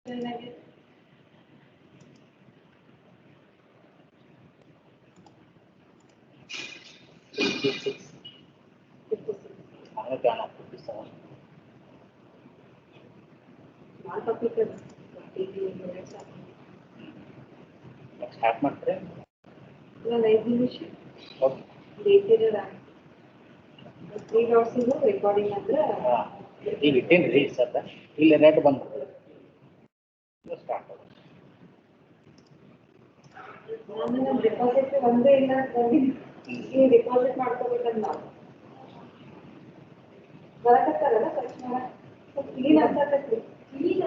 Start ಮಾಡ್ತಾರೆ ಒಂದು 5 ನಿಮಿಷ ಓಕೆ ಬೇಕಿರ 3 ಡಾಟ್ಸಿಗೂ ರೆಕಾರ್ಡಿಂಗ್ ಅಂದ್ರೆ ಈಗ ಇಟ್ಟೇನು ರೀಲ್ಸ್ ಅದ ಇಲ್ಲಿ ರೇಟ್ ಬಂದು ಸ್ಟಾರ್ಟ್ ನಾನು ಡೆಪಾಸಿಟ್ ಒಂದೇ ಇಲ್ಲ ನೀವು ಡೆಪಾಸಿಟ್ ಮಾಡ್ಕೋಬೇಕಂತ ನಾವು ಬರಕತ್ತಾರಲ್ಲ ತಕ್ಷಣ ಕ್ಲೀನ್ ಆಗ್ತೈತಿ clean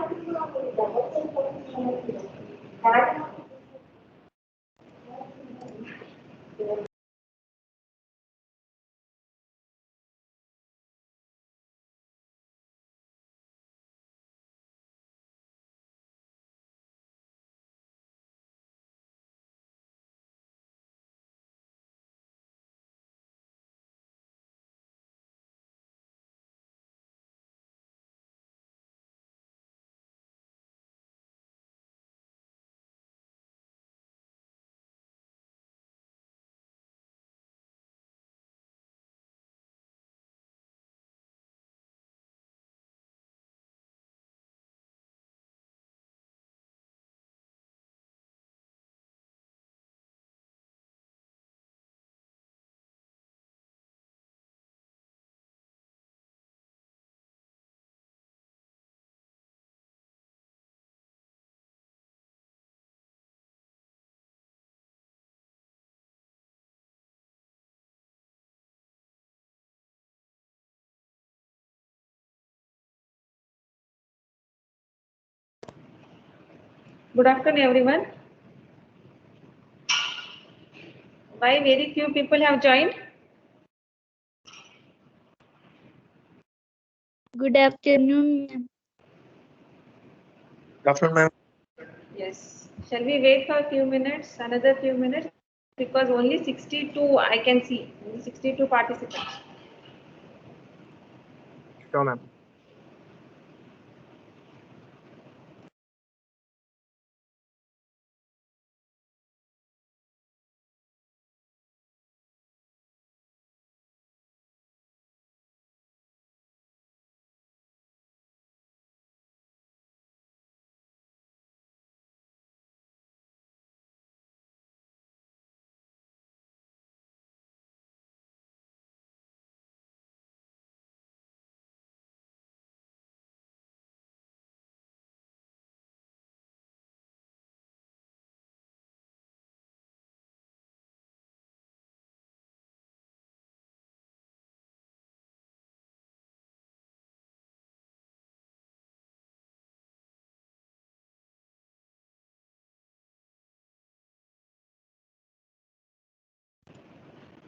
Good afternoon, everyone. Why very few people have joined? Good afternoon. Good afternoon, ma'am. Yes. Shall we wait for a few minutes, another few minutes? Because only 62 I can see, only 62 participants. Sure, ma'am.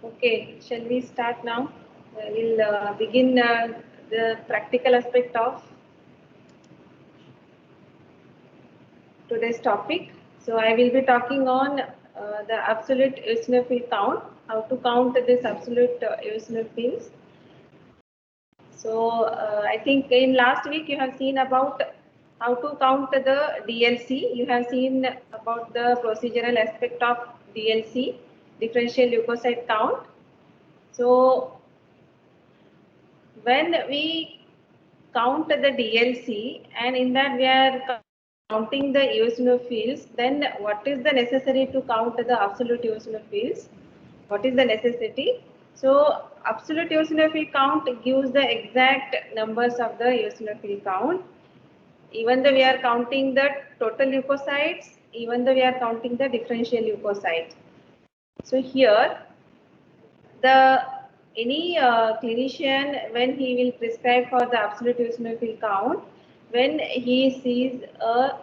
Okay, shall we start now? We'll begin the practical aspect of today's topic. So I will be talking on the absolute eosinophil count, how to count this absolute eosinophils. So I think in last week you have seen about how to count the DLC. You have seen about the procedural aspect of DLC, differential leukocyte count. So when we count the DLC and in that we are counting the eosinophils, then what is the necessary to count the absolute eosinophils? What is the necessity? So absolute eosinophil count gives the exact numbers of the eosinophil count. Even though we are counting the total leukocytes, even though we are counting the differential leukocytes. So here, any clinician, when he will prescribe for the absolute eosinophil count, when he sees a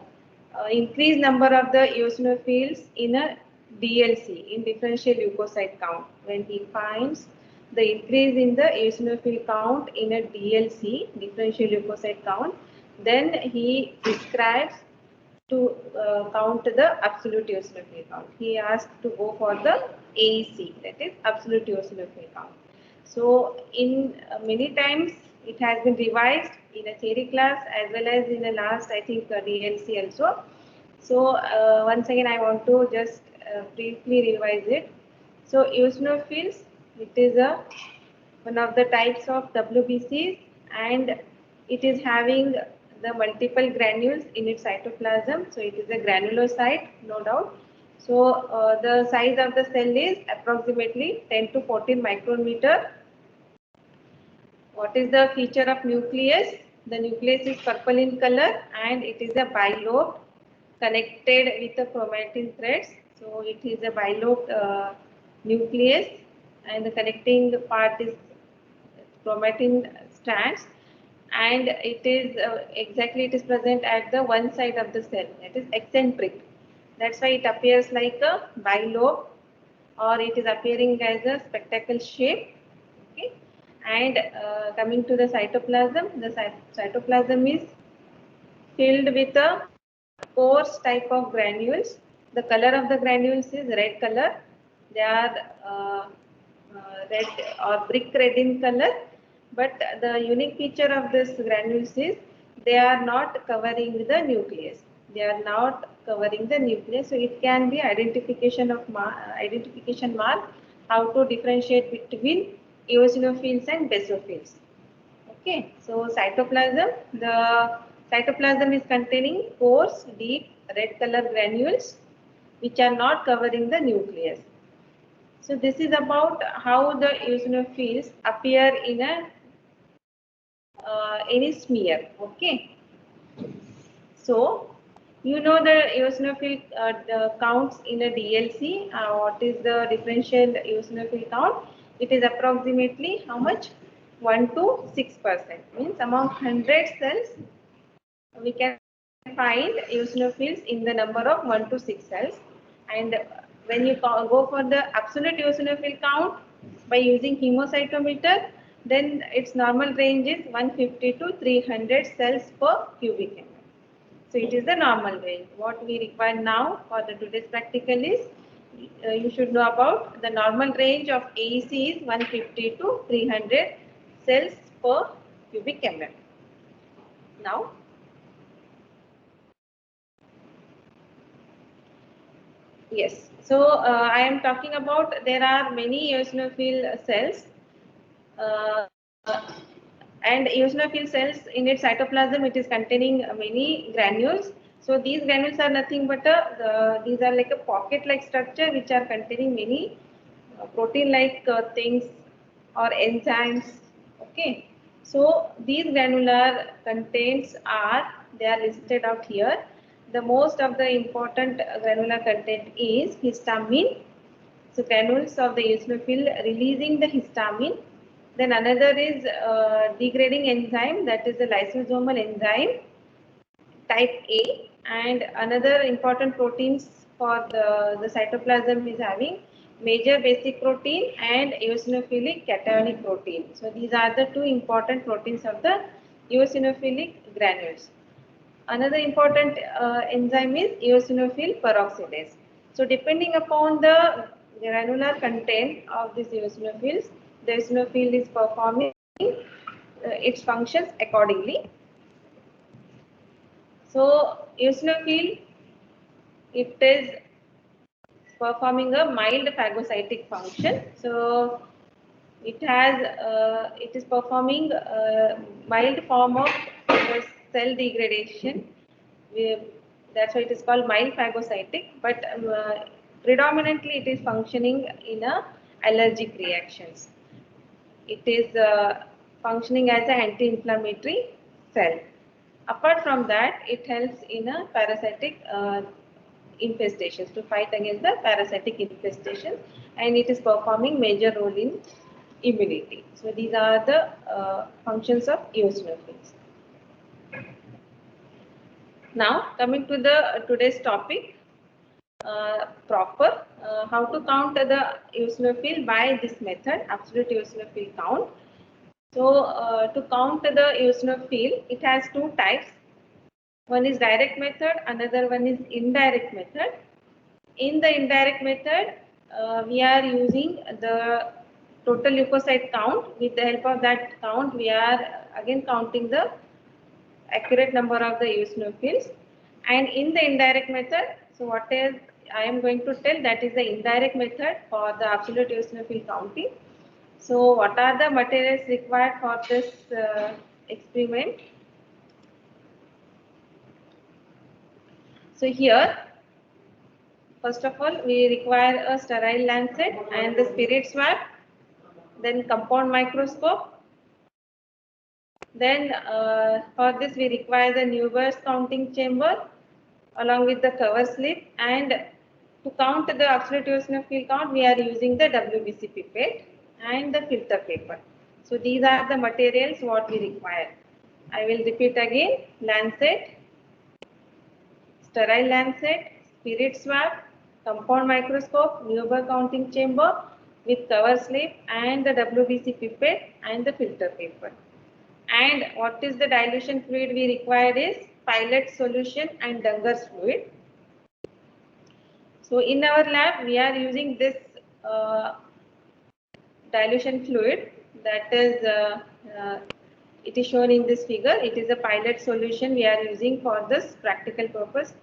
increased number of the eosinophils in a DLC, in differential leukocyte count, when he finds the increase in the eosinophil count in a DLC, differential leukocyte count, then he prescribes to count the absolute eosinophil count. He asks to go for the AEC, that is absolute eosinophil count. So in many times it has been revised in a theory class as well as in the last, I think, DLC also. So once again, I want to just briefly revise it. So eosinophils, it is one of the types of WBCs, and it is having the multiple granules in its cytoplasm. So it is a granulocyte, no doubt. So the size of the cell is approximately 10 to 14 micrometer. What is the feature of nucleus? The nucleus is purple in color and it is a bilobed connected with the chromatin threads. So it is a bilobed nucleus and the connecting part is chromatin strands, and it is exactly it is present at the one side of the cell, that is eccentric. That's why it appears like a bilobe, or it is appearing as a spectacle shape. Okay. And coming to the cytoplasm, the cytoplasm is filled with a coarse type of granules. The color of the granules is red color. They are red or brick red in color. But the unique feature of this granules is they are not covering the nucleus. They are not covering the nucleus. So it can be identification mark how to differentiate between eosinophils and basophils. Okay, so cytoplasm, the cytoplasm is containing coarse, deep red color granules which are not covering the nucleus. So this is about how the eosinophils appear in a any smear. Okay, so you know the eosinophil the counts in a DLC. What is the differential eosinophil count? It is approximately how much? 1 to 6%. Means among 100 cells, we can find eosinophils in the number of 1 to 6 cells. And when you go for the absolute eosinophil count by using hemocytometer, then its normal range is 150 to 300 cells per cubic mm. So it is the normal range. What we require now for the today's practical is you should know about the normal range of AEC is 150 to 300 cells per cubic mm. Now, yes. So I am talking about there are many eosinophil cells. And eosinophil cells in its cytoplasm, it is containing many granules. So these granules are nothing but these are like a pocket-like structure which are containing many protein-like things or enzymes. Okay. So these granular contents they are listed out here. The most of the important granular content is histamine. So granules of the eosinophil releasing the histamine. Then another is degrading enzyme, that is the lysosomal enzyme type A, and another important proteins for the cytoplasm is having major basic protein and eosinophilic cationic protein. So these are the two important proteins of the eosinophilic granules. Another important enzyme is eosinophil peroxidase. So depending upon the granular content of these eosinophils, the eosinophil is performing its functions accordingly. So eosinophil, it is performing a mild phagocytic function. So it is performing a mild form of cell degradation. That's why it is called mild phagocytic, but predominantly it is functioning in a allergic reactions. It is functioning as an anti-inflammatory cell. Apart from that, it helps in a parasitic infestations, to fight against the parasitic infestations, and it is performing major role in immunity. So these are the functions of eosinophils. Now coming to the today's topic proper, how to count the eosinophil by this method, absolute eosinophil count. So to count the eosinophil, it has two types. One is direct method, another one is indirect method. In the indirect method, we are using the total leukocyte count. With the help of that count, we are again counting the accurate number of the eosinophils. And in the indirect method, so what is I am going to tell, that is the indirect method for the absolute eosinophil counting. So what are the materials required for this experiment? So here, first of all, we require a sterile lancet and the spirit swab, then compound microscope. Then for this we require the Newber's counting chamber along with the cover slip, and to count the absolute eosinophil count we are using the WBC pipette and the filter paper. So these are the materials what we require. I will repeat again: lancet, sterile lancet, spirit swab, compound microscope, Newber counting chamber with cover slip and the WBC pipette and the filter paper. And what is the dilution fluid we required is pilot solution and Dunger's fluid. So in our lab we are using this dilution fluid, that is it is shown in this figure. It is a pilot solution we are using for this practical purpose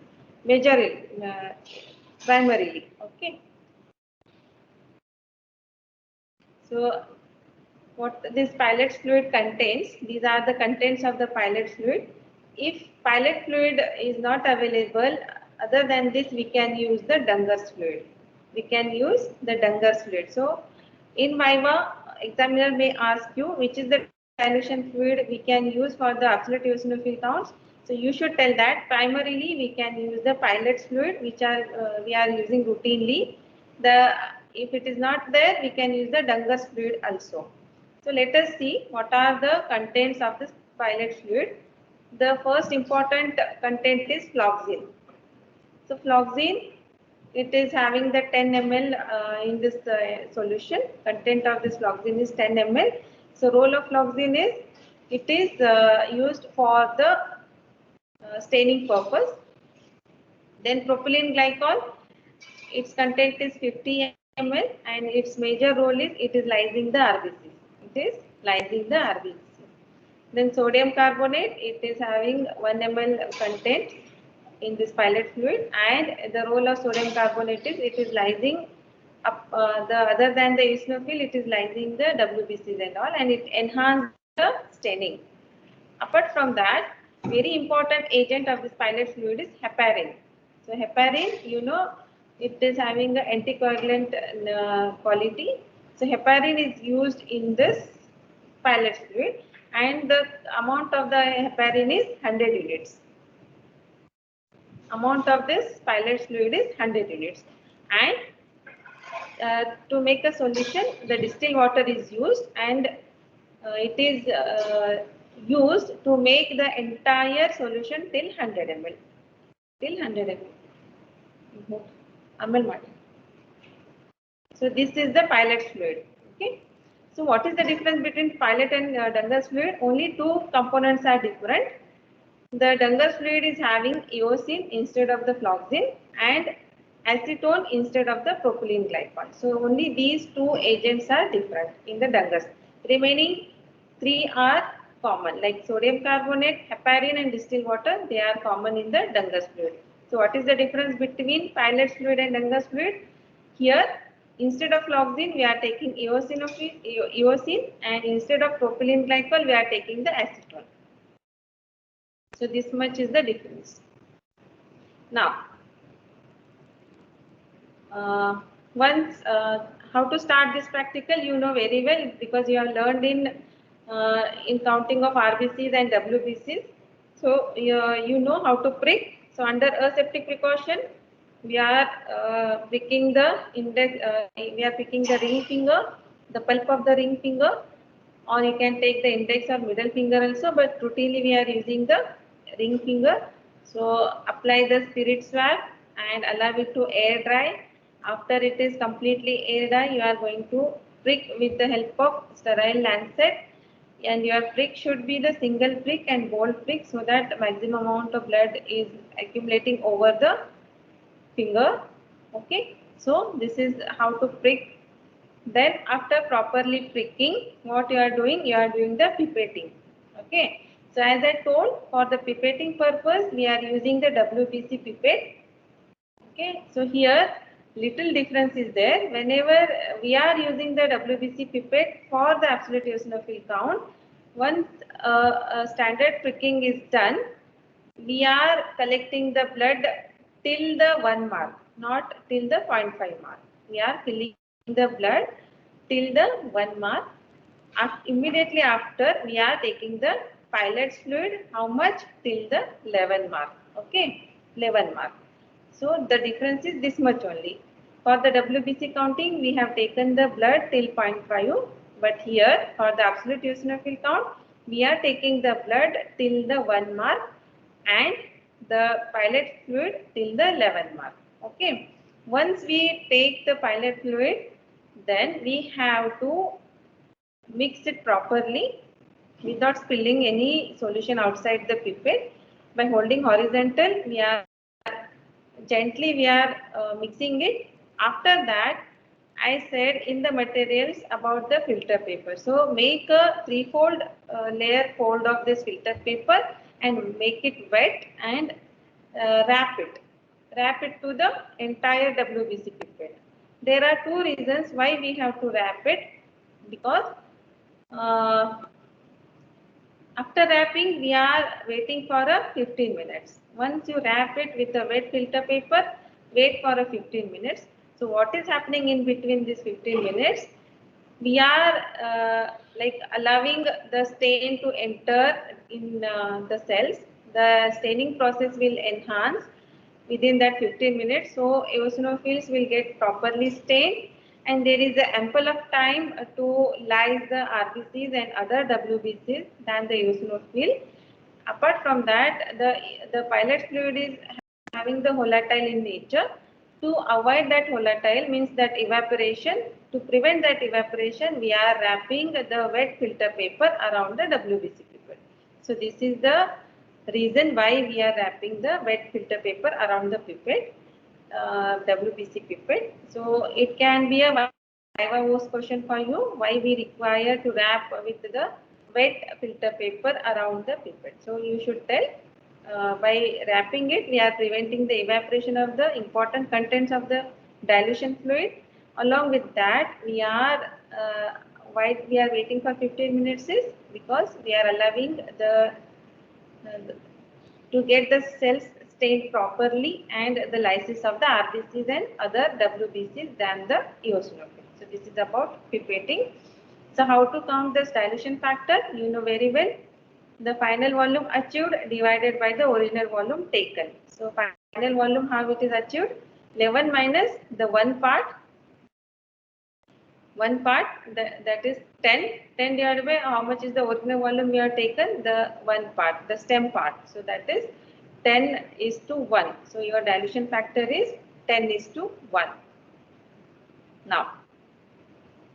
primarily. Okay. So what this pilot fluid contains, these are the contents of the pilot fluid. If pilot fluid is not available, other than this we can use the Dunger's fluid. We can use the Dunger's fluid. So in Viva, examiner may ask you which is the dilution fluid we can use for the absolute eosinophil counts. So you should tell that primarily we can use the pilot fluid, which are we are using routinely. If it is not there, we can use the Dunger's fluid also. So let us see what are the contents of this pilot fluid. The first important content is floxine. So floxine, it is having the 10 ml in this solution. Content of this floxine is 10 ml. So role of floxine is, it is used for the staining purpose. Then propylene glycol, its content is 50 ml and its major role is it is lysing the RBCs. It is lysing the RBCs. Then sodium carbonate, it is having 1 ml content in this pilot fluid, and the role of sodium carbonate is it is lysing up the other than the eosinophil, it is lysing the WBCs and all, and it enhances the staining. Apart from that, very important agent of this pilot fluid is heparin. So heparin, you know, it is having the anticoagulant quality. So heparin is used in this pilot fluid, and the amount of the heparin is 100 units. Amount of this pilot fluid is 100 units. And to make a solution, the distilled water is used, and it is used to make the entire solution till 100 ml. Till 100 ml. So this is the pilot fluid. Okay. So what is the difference between pilot and Dunger's fluid? Only two components are different. The Dunger's fluid is having eosine instead of the floxine and acetone instead of the propylene glycol. So only these two agents are different in the Dunger's. Remaining three are common, like sodium carbonate, heparin and distilled water. They are common in the Dunger's fluid. So what is the difference between pilot fluid and Dunger's fluid? Here, instead of floxine, we are taking eosine, and instead of propylene glycol, we are taking the acetone. So this much is the difference. Now, how to start this practical, you know very well, because you have learned in counting of RBCs and WBCs. So you know how to prick. So under aseptic precaution, we are pricking the index. We are picking the ring finger, the pulp of the ring finger, or you can take the index or middle finger also. But routinely we are using the ring finger. So apply the spirit swab and allow it to air dry. After it is completely air dry, you are going to prick with the help of sterile lancet, and your prick should be the single prick and bold prick, so that maximum amount of blood is accumulating over the finger. Okay, so this is how to prick. Then after properly pricking, what you are doing the pipetting. Okay, So as I told, for the pipetting purpose, we are using the WBC pipette. Okay, so here little difference is there. Whenever we are using the WBC pipette for the absolute eosinophil count, once a standard pricking is done, we are collecting the blood till the 1 mark, not till the 0.5 mark. We are filling the blood till the 1 mark. Immediately after, we are taking the pilot's fluid. How much? Till the 11 mark. Okay, 11 mark. So the difference is this much only. For the WBC counting, we have taken the blood till 0.5, but here for the absolute eosinophil count, we are taking the blood till the 1 mark and the pilot fluid till the 11 mark. Okay. Once we take the pilot fluid, then we have to mix it properly without spilling any solution outside the pipette. By holding horizontal, we are mixing it. After that, I said in the materials about the filter paper. So make a three-fold layer fold of this filter paper and make it wet and wrap it. Wrap it to the entire WBC pipette. There are two reasons why we have to wrap it, because after wrapping, we are waiting for a 15 minutes. Once you wrap it with a wet filter paper, wait for a 15 minutes. So what is happening in between these 15 minutes? We are like allowing the stain to enter in the cells. The staining process will enhance within that 15 minutes. So eosinophils will get properly stained, and there is ample of time to lyse the RBCs and other WBCs than the eosinophil. Apart from that, the pilot fluid is having the volatile in nature. To avoid that volatile, means that evaporation, to prevent that evaporation, we are wrapping the wet filter paper around the WBC pipette. So this is the reason why we are wrapping the wet filter paper around the pipette, WBC pipette. So it can be a Viva Voce question for you, why we require to wrap with the wet filter paper around the pipette. So you should tell, by wrapping it, we are preventing the evaporation of the important contents of the dilution fluid. Along with that, we are why we are waiting for 15 minutes is because we are allowing to get the cells stained properly and the lysis of the RBCs and other WBCs than the eosinophil. So this is about pipetting. So how to count this dilution factor? You know very well. The final volume achieved divided by the original volume taken. So final volume, how it is achieved? 11 minus the one part, that is 10. 10 divided by how much is the original volume we have taken? The one part, the stem part. So that is 10 is to 1. So your dilution factor is 10 is to 1. Now,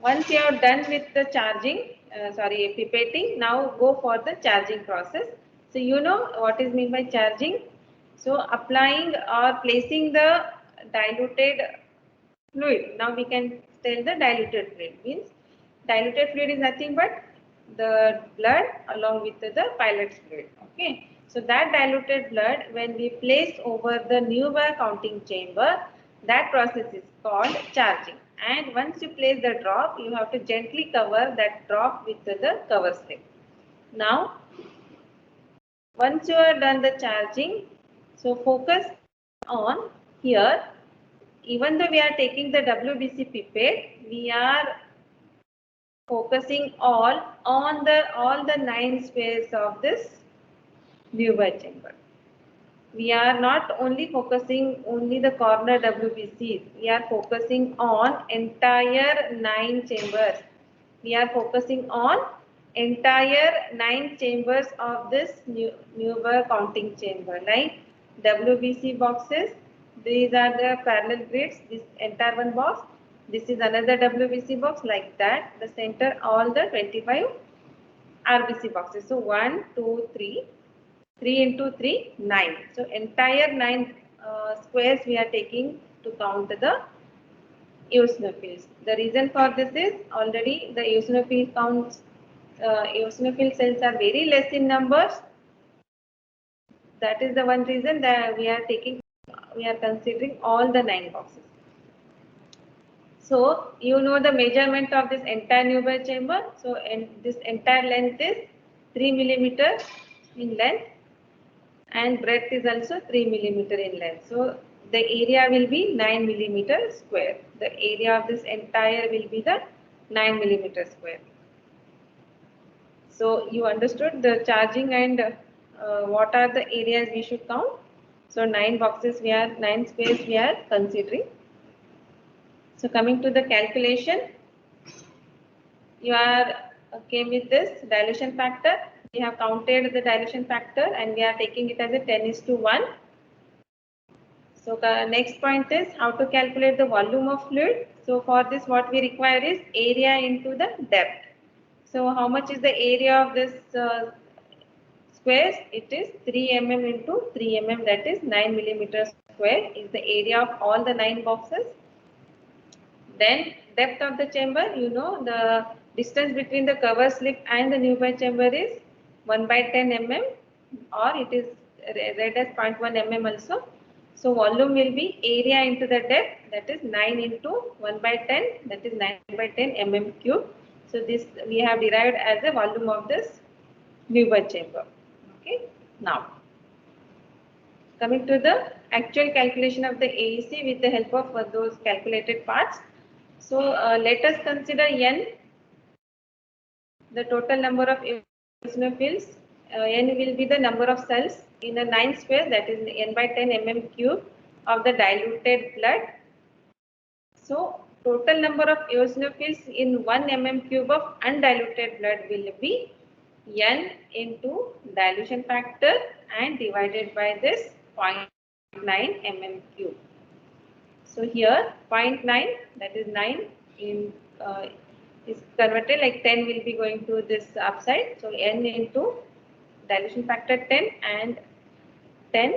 once you are done with the charging, pipetting, now go for the charging process. So you know what is meant by charging. So applying or placing the diluted fluid. Now we can tell the diluted fluid means diluted fluid is nothing but the blood along with the pilot fluid. Okay. So that diluted blood, when we place over the Neubauer counting chamber, that process is called charging. And once you place the drop, you have to gently cover that drop with the cover slip. Now, once you are done the charging, so focus on here. Even though we are taking the WBC pipette, we are focusing all the 9 spheres of this Neubauer chamber. We are not only focusing only the corner WBCs. We are focusing on entire 9 chambers. We are focusing on entire 9 chambers of this Neubauer counting chamber, like WBC boxes. These are the parallel grids. This entire one box. This is another WBC box, like that. The center, all the 25 RBC boxes. So 1, 2, 3. 3 into 3, 9. So entire 9 squares we are taking to count the eosinophils. The reason for this is already the eosinophil counts, eosinophil cells are very less in numbers. that is the one reason that we are considering all the 9 boxes. So you know the measurement of this entire Newberg chamber. So this entire length is 3 millimeter in length, and breadth is also 3 millimeter in length. So the area will be 9 millimeter square. The area of this entire will be the 9 millimeter square. So you understood the charging and what are the areas we should count. So 9 squares we are considering. So coming to the calculation, you are okay with this dilution factor. We have counted the dilution factor and we are taking it as a 10:1. So the next point is how to calculate the volume of fluid. So for this what we require is area into the depth. So how much is the area of this squares? It is 3 mm into 3 mm, that is 9 millimeters square is the area of all the 9 boxes. Then depth of the chamber, you know the distance between the cover slip and the Newberg chamber is 1/10 mm, or it is read as 0.1 mm also. So volume will be area into the depth, that is 9 into 1/10, that is 9/10 mm cube. So this we have derived as the volume of this Newberg chamber. Okay. Now coming to the actual calculation of the AEC with the help of those calculated parts. So let us consider N, the total number of eosinophils. N will be the number of cells in a 9 square, that is N/10 mm cube of the diluted blood. So total number of eosinophils in 1 mm cube of undiluted blood will be N into dilution factor and divided by this 0.9 mm cube. So here 0.9, that is 9 in is converted, like 10 will be going to this upside. So N into dilution factor 10 and 10,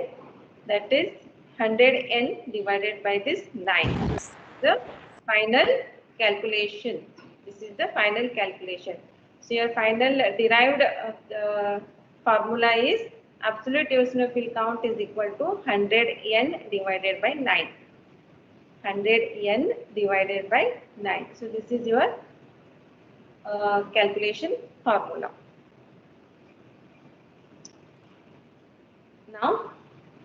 that is 100 N divided by this 9. This is the final calculation. This is the final calculation. So your final derived formula is absolute eosinophil count is equal to 100 N divided by 9. 100 N divided by 9. So this is your calculation formula. Now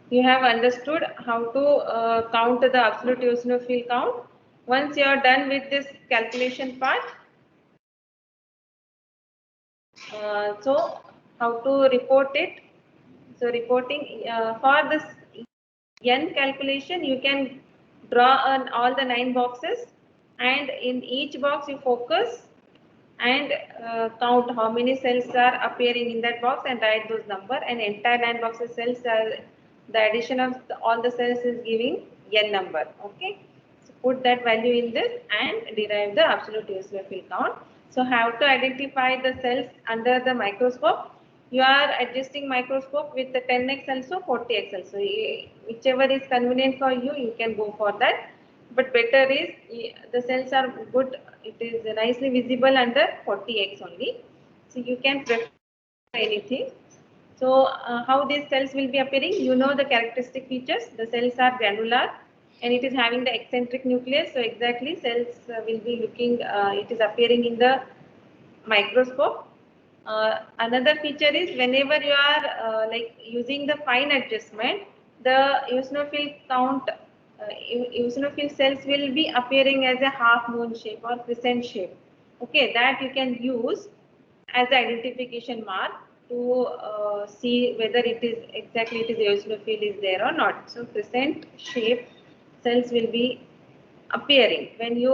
you have understood how to count the absolute eosinophil count. Once you are done with this calculation part, so how to report it? So reporting for this N calculation, you can draw on all the 9 boxes, and in each box you focus and count how many cells are appearing in that box and write those number, and entire 9 boxes cells are the addition of all the cells is giving N number. Okay, so put that value in this and derive the absolute eosinophil count. So how to identify the cells under the microscope? You are adjusting microscope with the 10x also, 40x also. Whichever is convenient for you, you can go for that. But better is the cells are good. It is nicely visible under 40x only. So you can prefer anything. So how these cells will be appearing? You know the characteristic features. The cells are granular and it is having the eccentric nucleus. So exactly cells will be looking. It is appearing in the microscope. Another feature is whenever you are like using the fine adjustment, the eosinophil count, eosinophil cells will be appearing as a half moon shape or crescent shape. Okay, that you can use as the identification mark to see whether it is exactly eosinophil is there or not. So crescent shape cells will be appearing when you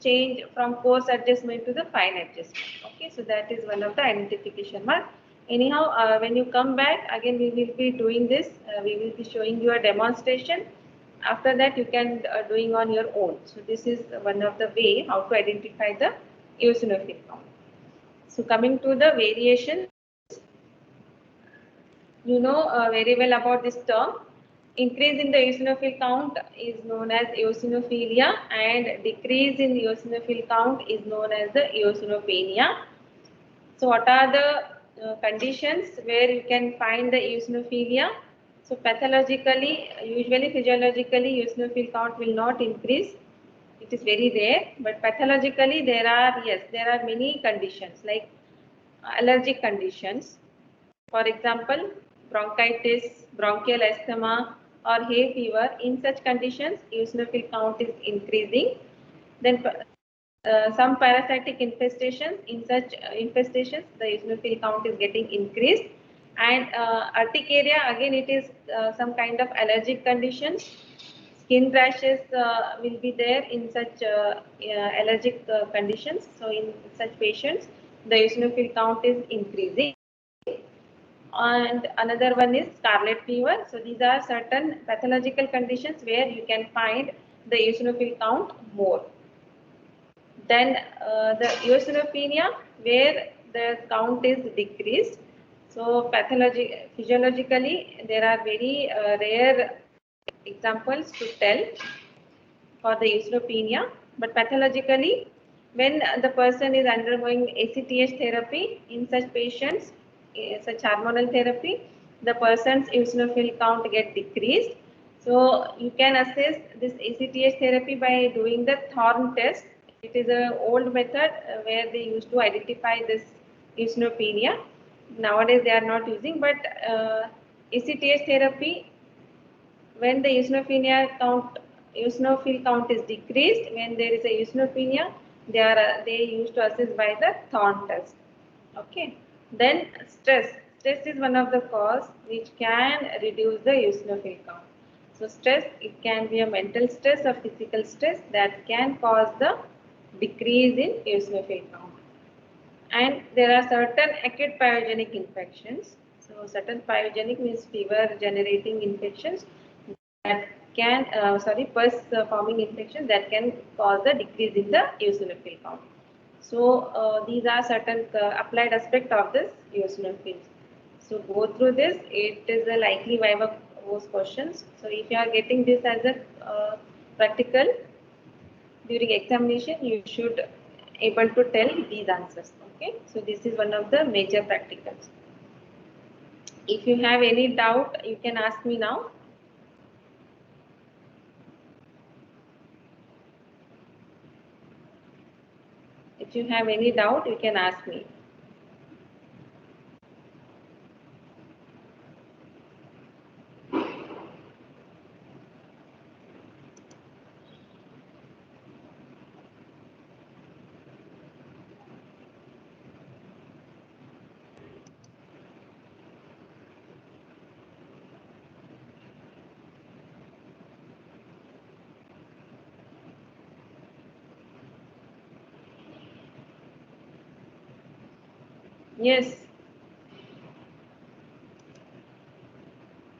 change from coarse adjustment to the fine adjustment. Okay, so that is one of the identification mark. Anyhow, when you come back again, we will be doing this. We will be showing you a demonstration. After that, you can doing on your own. So this is one of the way how to identify the eosinophil count. So coming to the variation, you know very well about this term. Increase in the eosinophil count is known as eosinophilia, and decrease in eosinophil count is known as the eosinopenia. So what are the conditions where you can find the eosinophilia? So pathologically, usually physiologically, eosinophil count will not increase. It is very rare, but pathologically there are, yes, there are many conditions like allergic conditions. For example, bronchitis, bronchial asthma, or hay fever. In such conditions, eosinophil count is increasing. Then some parasitic infestations. In such infestations, the eosinophil count is getting increased. And urticaria, again, it is some kind of allergic conditions. Skin rashes will be there in such allergic conditions. So in such patients, the eosinophil count is increasing. And another one is scarlet fever. So these are certain pathological conditions where you can find the eosinophil count more. Then the eosinophilia, where the count is decreased. So physiologically, there are very rare examples to tell for the eosinophilia, but pathologically, when the person is undergoing ACTH therapy, in such patients, such hormonal therapy, the person's eosinophil count get decreased. So you can assess this ACTH therapy by doing the Thorne test. It is an old method where they used to identify this eosinophilia. Nowadays they are not using, but ACTH therapy, when the eosinophil count is decreased, when there is a eosinophilia, they used to assess by the Thorne test. Okay. Then stress. Stress is one of the cause which can reduce the eosinophil count. So stress, it can be a mental stress or physical stress that can cause the decrease in eosinophil count. And there are certain acute pyogenic infections. So certain pyogenic means fever generating infections that can, pus forming infections that can cause the decrease in the eosinophil count. So these are certain applied aspect of this eosinophils. So go through this. It is a likely viva voce questions. So if you are getting this as a practical during examination, you should able to tell these answers. Okay. So this is one of the major practicals. If you have any doubt, you can ask me now. If you have any doubt, you can ask me. Yes.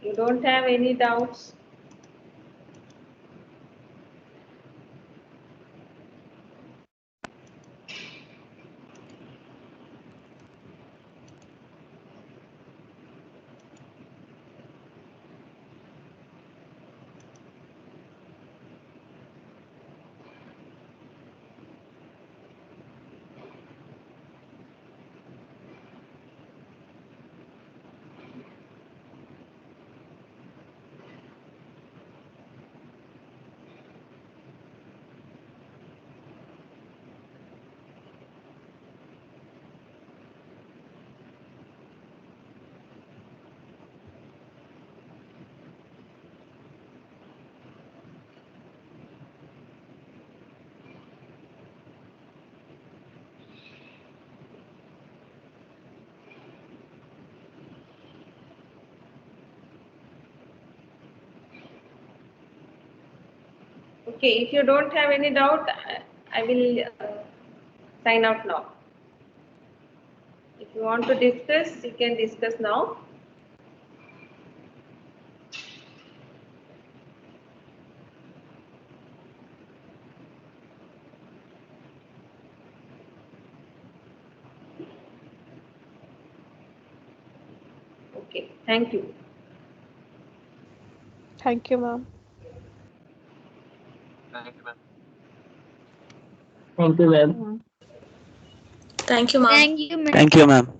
You don't have any doubts? Okay, if you don't have any doubt, I will sign out now. If you want to discuss, you can discuss now. Okay, thank you. Thank you, ma'am. Thank you, ma'am. Thank you, ma'am. Thank you, ma'am. Thank you, ma'am. Thank you, ma'am.